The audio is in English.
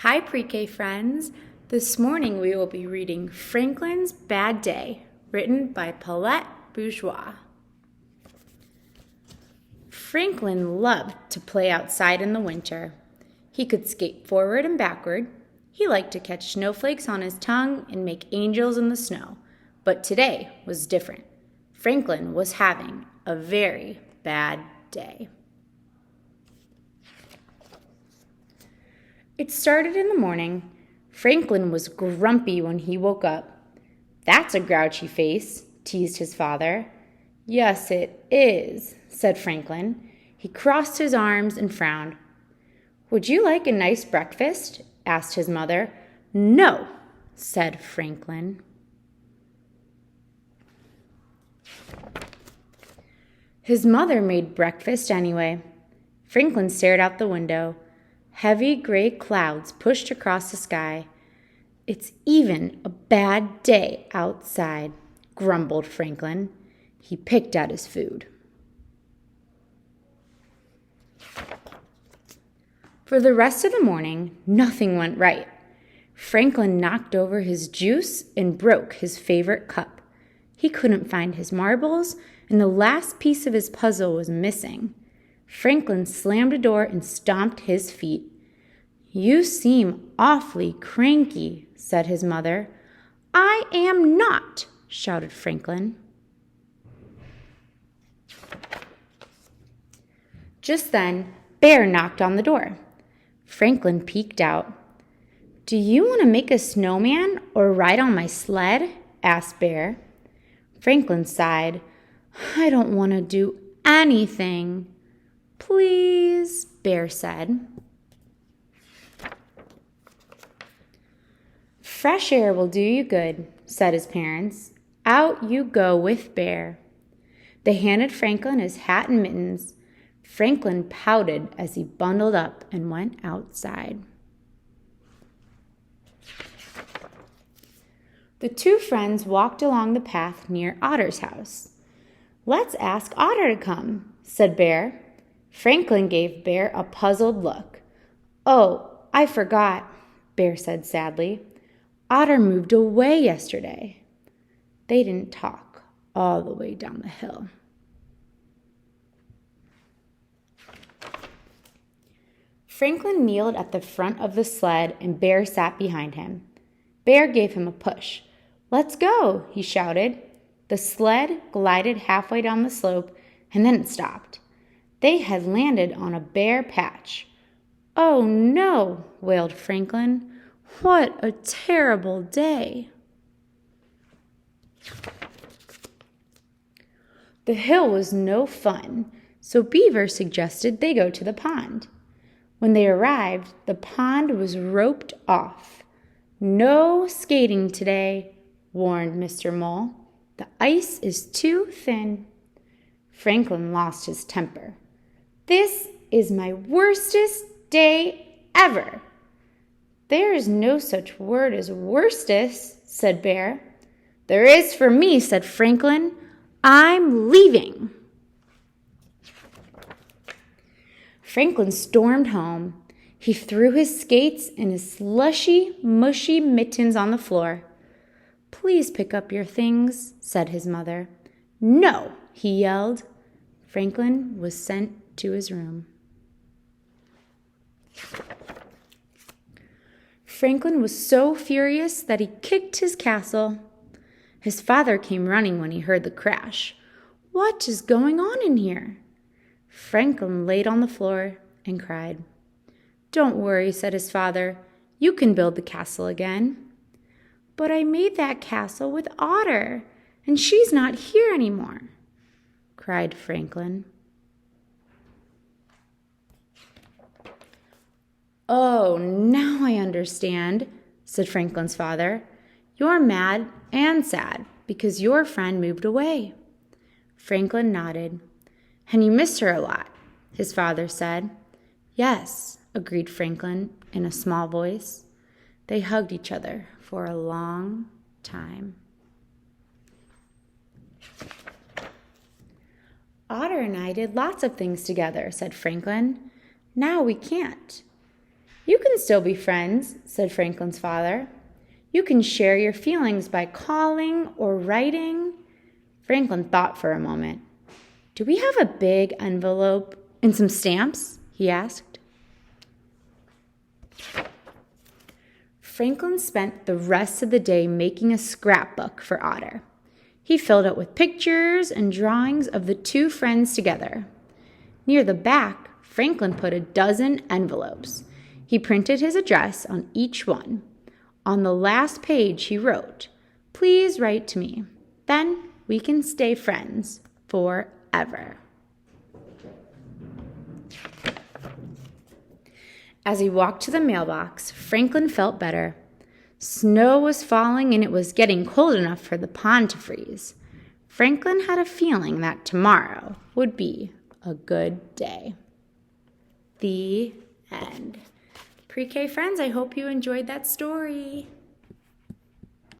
Hi, PreK friends. This morning we will be reading Franklin's Bad Day, written by Paulette Bourgeois. Franklin loved to play outside in the winter. He could skate forward and backward. He liked to catch snowflakes on his tongue and make angels in the snow. But today was different. Franklin was having a very bad day. It started in the morning. Franklin was grumpy when he woke up. "That's a grouchy face," teased his father. "Yes, it is," said Franklin. He crossed his arms and frowned. "Would you like a nice breakfast?" asked his mother. "No," said Franklin. His mother made breakfast anyway. Franklin stared out the window. Heavy gray clouds pushed across the sky. "It's even a bad day outside," grumbled Franklin. He picked at his food. For the rest of the morning, nothing went right. Franklin knocked over his juice and broke his favorite cup. He couldn't find his marbles, and the last piece of his puzzle was missing. Franklin slammed a door and stomped his feet. "You seem awfully cranky," said his mother. "I am not," shouted Franklin. Just then, Bear knocked on the door. Franklin peeked out. "Do you want to make a snowman or ride on my sled?" asked Bear. Franklin sighed. "I don't want to do anything." "Please," Bear said. "Fresh air will do you good," said his parents. Out you go with Bear. They handed Franklin his hat and mittens. Franklin pouted as he bundled up and went outside. The two friends walked along the path near Otter's house. "Let's ask Otter to come," said Bear. Franklin gave Bear a puzzled look. "Oh, I forgot," Bear said sadly. "Otter moved away yesterday." They didn't talk all the way down the hill. Franklin kneeled at the front of the sled and Bear sat behind him. Bear gave him a push. "Let's go," he shouted. The sled glided halfway down the slope and then it stopped. They had landed on a bare patch. "Oh no," wailed Franklin. "What a terrible day." The hill was no fun, so Beaver suggested they go to the pond. When they arrived, the pond was roped off. "No skating today," warned Mr. Mole. "The ice is too thin." Franklin lost his temper. "This is my worstest day ever." "There is no such word as worstest," said Bear. "There is for me," said Franklin. "I'm leaving." Franklin stormed home. He threw his skates and his slushy, mushy mittens on the floor. "Please pick up your things," said his mother. "No," he yelled. Franklin was sent to his room. Franklin was so furious that he kicked his castle. His father came running when he heard the crash. "What is going on in here?" Franklin laid on the floor and cried. "Don't worry," said his father. "You can build the castle again." "But I made that castle with Otter, and she's not here anymore," cried Franklin. "Oh, now I understand," said Franklin's father. "You're mad and sad because your friend moved away." Franklin nodded. "And you missed her a lot," his father said. "Yes," agreed Franklin in a small voice. They hugged each other for a long time. "Otter and I did lots of things together," said Franklin. "Now we can't." You can still be friends, said Franklin's father. You can share your feelings by calling or writing. Franklin thought for a moment. Do we have a big envelope and some stamps? He asked. Franklin spent the rest of the day making a scrapbook for Otter. He filled it with pictures and drawings of the two friends together. Near the back, Franklin put a dozen envelopes. He printed his address on each one. On the last page, he wrote, "Please write to me. Then we can stay friends forever." As he walked to the mailbox, Franklin felt better. Snow was falling and it was getting cold enough for the pond to freeze. Franklin had a feeling that tomorrow would be a good day. The end. Pre-K friends, I hope you enjoyed that story.